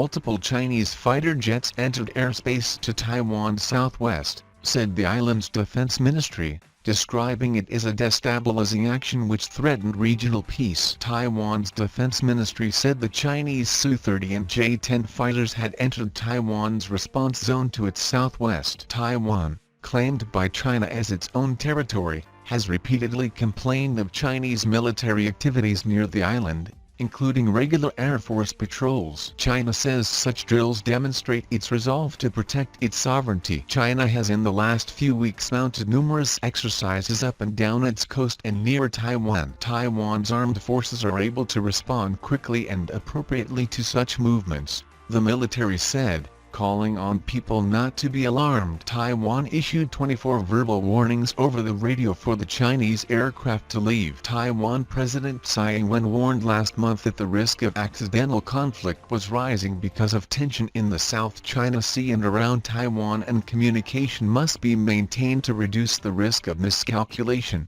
multiple Chinese fighter jets entered airspace to Taiwan's southwest, said the island's defense ministry, describing it as a destabilizing action which threatened regional peace. Taiwan's defense ministry said the Chinese Su-30 and J-10 fighters had entered Taiwan's response zone to its southwest. Taiwan, claimed by China as its own territory, has repeatedly complained of Chinese military activities near the island, including regular Air Force patrols. China says such drills demonstrate its resolve to protect its sovereignty. China has in the last few weeks mounted numerous exercises up and down its coast and near Taiwan. Taiwan's armed forces are able to respond quickly and appropriately to such movements, the military said, calling on people not to be alarmed. Taiwan issued 24 verbal warnings over the radio for the Chinese aircraft to leave. Taiwan President Tsai Ing-wen warned last month that the risk of accidental conflict was rising because of tension in the South China Sea and around Taiwan, and communication must be maintained to reduce the risk of miscalculation.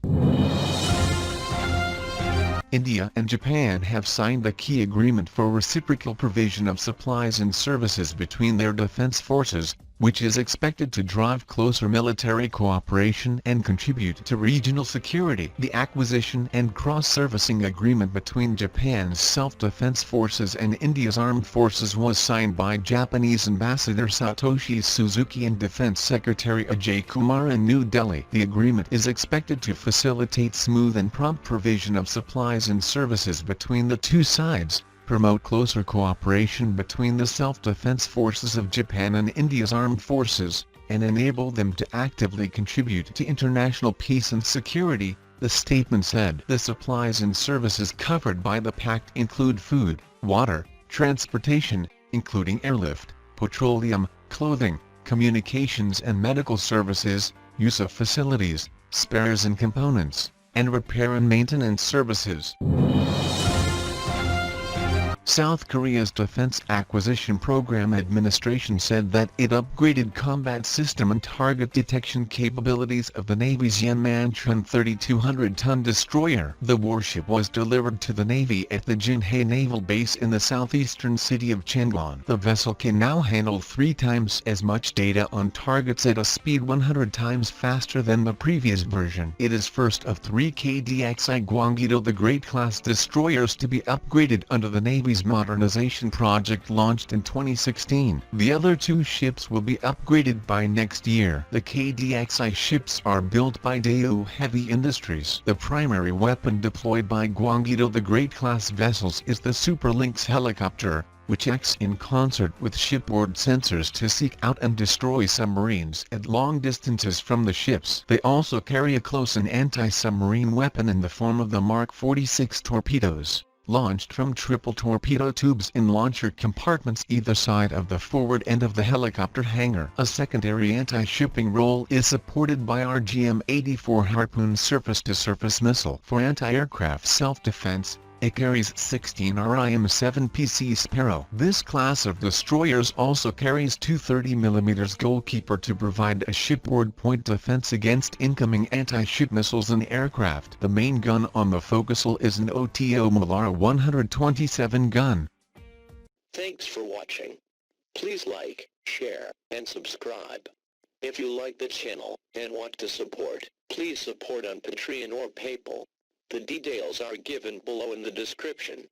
India and Japan have signed a key agreement for reciprocal provision of supplies and services between their defense forces, which is expected to drive closer military cooperation and contribute to regional security. The acquisition and cross-servicing agreement between Japan's self-defense forces and India's armed forces was signed by Japanese Ambassador Satoshi Suzuki and Defense Secretary Ajay Kumar in New Delhi. The agreement is expected to facilitate smooth and prompt provision of supplies and services between the two sides, promote closer cooperation between the self-defense forces of Japan and India's armed forces, and enable them to actively contribute to international peace and security, the statement said. The supplies and services covered by the pact include food, water, transportation, including airlift, petroleum, clothing, communications and medical services, use of facilities, spares and components, and repair and maintenance services. South Korea's Defense Acquisition Program Administration said that it upgraded combat system and target detection capabilities of the Navy's Yan Manchun 3,200-ton destroyer. The warship was delivered to the Navy at the Jinhae Naval Base in the southeastern city of Changwon. The vessel can now handle 3 times as much data on targets at a speed 100 times faster than the previous version. It is first of 3 KDX-I Gwanggi-do the Great-class destroyers to be upgraded under the Navy's modernization project launched in 2016. The other 2 ships will be upgraded by next year. The KDX-I ships are built by Daewoo Heavy Industries. The primary weapon deployed by Gwanggi-do the Great-class vessels is the Super Lynx helicopter, which acts in concert with shipboard sensors to seek out and destroy submarines at long distances from the ships. They also carry a close-in anti-submarine weapon in the form of the Mark 46 torpedoes, launched from triple torpedo tubes in launcher compartments either side of the forward end of the helicopter hangar. A secondary anti-shipping role is supported by RGM-84 Harpoon surface-to-surface missile. For anti-aircraft self-defense, it carries 16 RIM-7PC Sparrow. This class of destroyers also carries 2 30mm Goalkeeper to provide a shipboard point defense against incoming anti-ship missiles and aircraft. The main gun on the forecastle is an OTO Malara 127 gun. Thanks for watching. Please like, share, and subscribe. If you like the channel and want to support, please support on Patreon or PayPal. The details are given below in the description.